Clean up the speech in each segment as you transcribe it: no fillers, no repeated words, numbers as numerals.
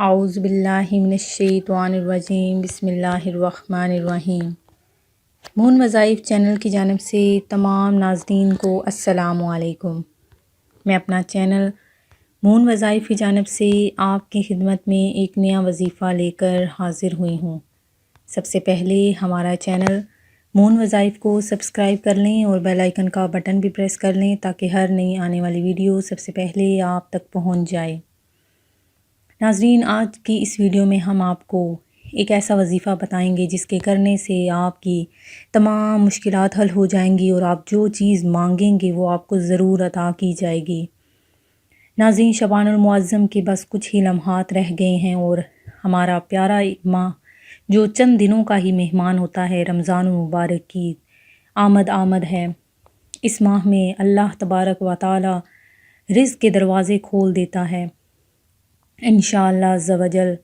اعوذ باللہ من الشیطان الرجیم، بسم اللہ الرحمن الرحیم۔ مون وظائف چینل کی جانب سے تمام ناظرین کو السلام علیکم۔ میں اپنا چینل مون وظائف کی جانب سے آپ کی خدمت میں ایک نیا وظیفہ لے کر حاضر ہوئی ہوں۔ سب سے پہلے ہمارا چینل مون وظائف کو سبسکرائب کر لیں اور بیل آئیکن کا بٹن بھی پریس کر لیں تاکہ ہر نئی آنے والی ویڈیو سب سے پہلے آپ تک پہنچ جائے۔ ناظرین، آج کی اس ویڈیو میں ہم آپ کو ایک ایسا وظیفہ بتائیں گے جس کے کرنے سے آپ کی تمام مشکلات حل ہو جائیں گی اور آپ جو چیز مانگیں گے وہ آپ کو ضرور عطا کی جائے گی۔ ناظرین، شعبان المعظم کے بس کچھ ہی لمحات رہ گئے ہیں اور ہمارا پیارا ماہ جو چند دنوں کا ہی مہمان ہوتا ہے، رمضان المبارک کی آمد ہے۔ اس ماہ میں اللہ تبارک و تعالی رزق کے دروازے کھول دیتا ہے۔ انشاءاللہ عز و جل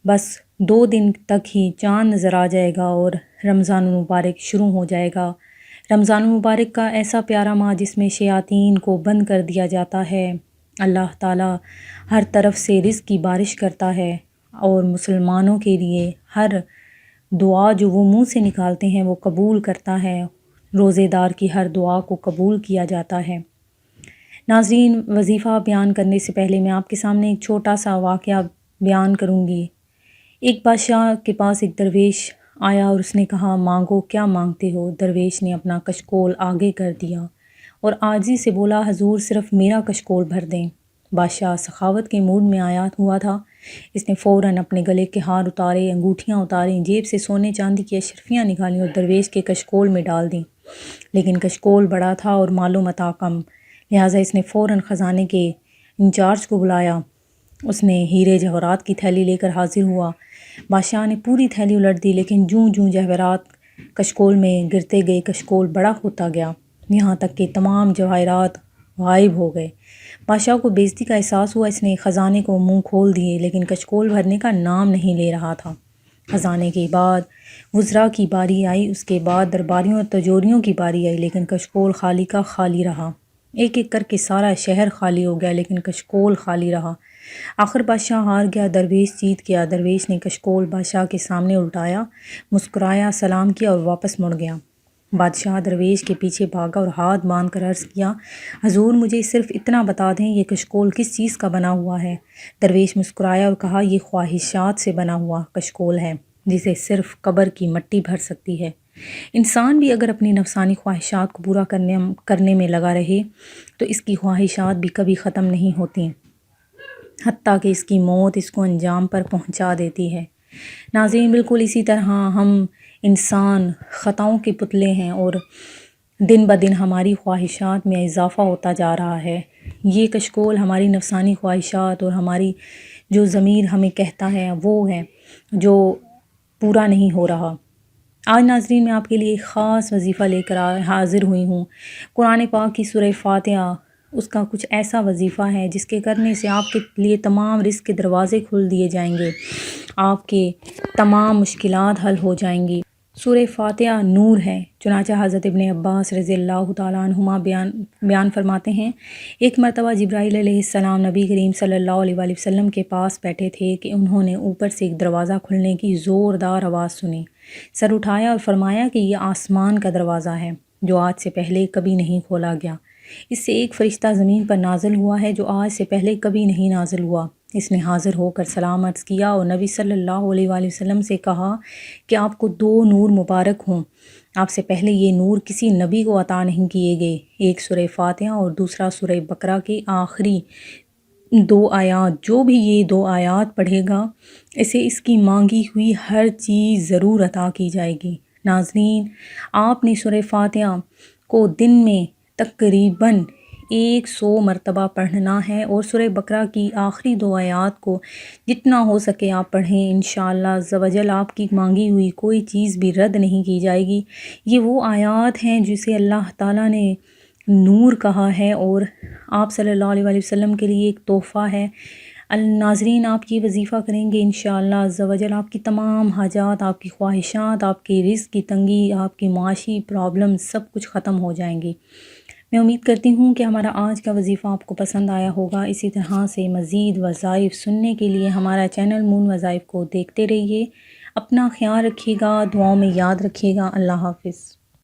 بس 2 دن تک ہی چاند نظر آ جائے گا اور رمضان المبارک شروع ہو جائے گا۔ رمضان المبارک کا ایسا پیارا ماہ جس میں شیاطین کو بند کر دیا جاتا ہے، اللہ تعالیٰ ہر طرف سے رزق کی بارش کرتا ہے اور مسلمانوں کے لیے ہر دعا جو وہ منہ سے نکالتے ہیں وہ قبول کرتا ہے۔ روزے دار کی ہر دعا کو قبول کیا جاتا ہے۔ ناظرین، وظیفہ بیان کرنے سے پہلے میں آپ کے سامنے ایک چھوٹا سا واقعہ بیان کروں گی۔ ایک بادشاہ کے پاس ایک درویش آیا اور اس نے کہا، مانگو، کیا مانگتے ہو؟ درویش نے اپنا کشکول آگے کر دیا اور عاجزی سے بولا، حضور صرف میرا کشکول بھر دیں۔ بادشاہ سخاوت کے موڈ میں آیا ہوا تھا۔ اس نے فوراً اپنے گلے کے ہار اتارے، انگوٹھیاں اتاریں، جیب سے سونے چاندی کی اشرفیاں نکالیں اور درویش کے کشکول میں ڈال دیں۔ لیکن کشکول بڑا تھا اور مال و متاع کم، لہٰذا اس نے فوراً خزانے کے انچارج کو بلایا۔ اس نے ہیرے جواہرات کی تھیلی لے کر حاضر ہوا۔ بادشاہ نے پوری تھیلی الٹ دی، لیکن جوں جواہرات کشکول میں گرتے گئے کشکول بڑا ہوتا گیا، یہاں تک کہ تمام جواہرات غائب ہو گئے۔ بادشاہ کو بے عزتی کا احساس ہوا۔ اس نے خزانے کو منہ کھول دیے، لیکن کشکول بھرنے کا نام نہیں لے رہا تھا۔ خزانے کے بعد وزراء کی باری آئی، اس کے بعد درباریوں اور تجوریوں کی باری آئی، لیکن کشکول خالی کا خالی رہا۔ ایک ایک کر کے سارا شہر خالی ہو گیا، لیکن کشکول خالی رہا۔ آخر بادشاہ ہار گیا، درویش جیت گیا۔ درویش نے کشکول بادشاہ کے سامنے الٹایا، مسکرایا، سلام کیا اور واپس مڑ گیا۔ بادشاہ درویش کے پیچھے بھاگا اور ہاتھ باندھ کر عرض کیا، حضور مجھے صرف اتنا بتا دیں، یہ کشکول کس چیز کا بنا ہوا ہے؟ درویش مسکرایا اور کہا، یہ خواہشات سے بنا ہوا کشکول ہے جسے صرف قبر کی مٹی بھر سکتی ہے۔ انسان بھی اگر اپنی نفسانی خواہشات کو پورا کرنے میں لگا رہے تو اس کی خواہشات بھی کبھی ختم نہیں ہوتی، حتیٰ کہ اس کی موت اس کو انجام پر پہنچا دیتی ہے۔ ناظرین، بالکل اسی طرح ہم انسان خطاؤں کے پتلے ہیں اور دن بدن ہماری خواہشات میں اضافہ ہوتا جا رہا ہے۔ یہ کشکول ہماری نفسانی خواہشات اور ہماری جو ضمیر ہمیں کہتا ہے وہ ہے جو پورا نہیں ہو رہا۔ آج ناظرین میں آپ کے لیے ایک خاص وظیفہ لے کر حاضر ہوئی ہوں۔ قرآن پاک کی سورہ فاتحہ، اس کا کچھ ایسا وظیفہ ہے جس کے کرنے سے آپ کے لیے تمام رزق کے دروازے کھل دیے جائیں گے، آپ کے تمام مشکلات حل ہو جائیں گی۔ سورہ فاتحہ نور ہے۔ چنانچہ حضرت ابن عباس رضی اللہ تعالیٰ عنہما بیان فرماتے ہیں، ایک مرتبہ جبرائیل علیہ السلام نبی کریم صلی اللہ علیہ وآلہ وسلم کے پاس بیٹھے تھے کہ انہوں نے اوپر سے ایک دروازہ کھلنے کی زوردار آواز سنی۔ سر اٹھایا اور فرمایا کہ یہ آسمان کا دروازہ ہے جو آج سے پہلے کبھی نہیں کھولا گیا۔ اس سے ایک فرشتہ زمین پر نازل ہوا ہے جو آج سے پہلے کبھی نہیں نازل ہوا۔ اس نے حاضر ہو کر سلام عرض کیا اور نبی صلی اللہ علیہ وآلہ وسلم سے کہا کہ آپ کو 2 نور مبارک ہوں، آپ سے پہلے یہ نور کسی نبی کو عطا نہیں کیے گئے، ایک سورہ فاتحہ اور دوسرا سورہ بقرہ کے آخری 2 آیات۔ جو بھی یہ 2 آیات پڑھے گا اسے اس کی مانگی ہوئی ہر چیز ضرور عطا کی جائے گی۔ ناظرین، آپ نے سورہ فاتحہ کو دن میں تقریباً 100 مرتبہ پڑھنا ہے اور سورہ بقرہ کی آخری 2 آیات کو جتنا ہو سکے آپ پڑھیں۔ انشاءاللہ عز و جل آپ کی مانگی ہوئی کوئی چیز بھی رد نہیں کی جائے گی۔ یہ وہ آیات ہیں جسے اللہ تعالیٰ نے نور کہا ہے اور آپ صلی اللہ علیہ وآلہ وسلم کے لیے ایک تحفہ ہے۔ ناظرین، آپ یہ وظیفہ کریں گے انشاءاللہ عز و جل آپ کی تمام حاجات، آپ کی خواہشات، آپ کی رزق کی تنگی، آپ کی معاشی پرابلم سب کچھ ختم ہو جائیں گی۔ میں امید کرتی ہوں کہ ہمارا آج کا وظیفہ آپ کو پسند آیا ہوگا۔ اسی طرح سے مزید وظائف سننے کے لیے ہمارا چینل مون وظائف کو دیکھتے رہیے۔ اپنا خیال رکھیے گا، دعاؤں میں یاد رکھیے گا۔ اللہ حافظ۔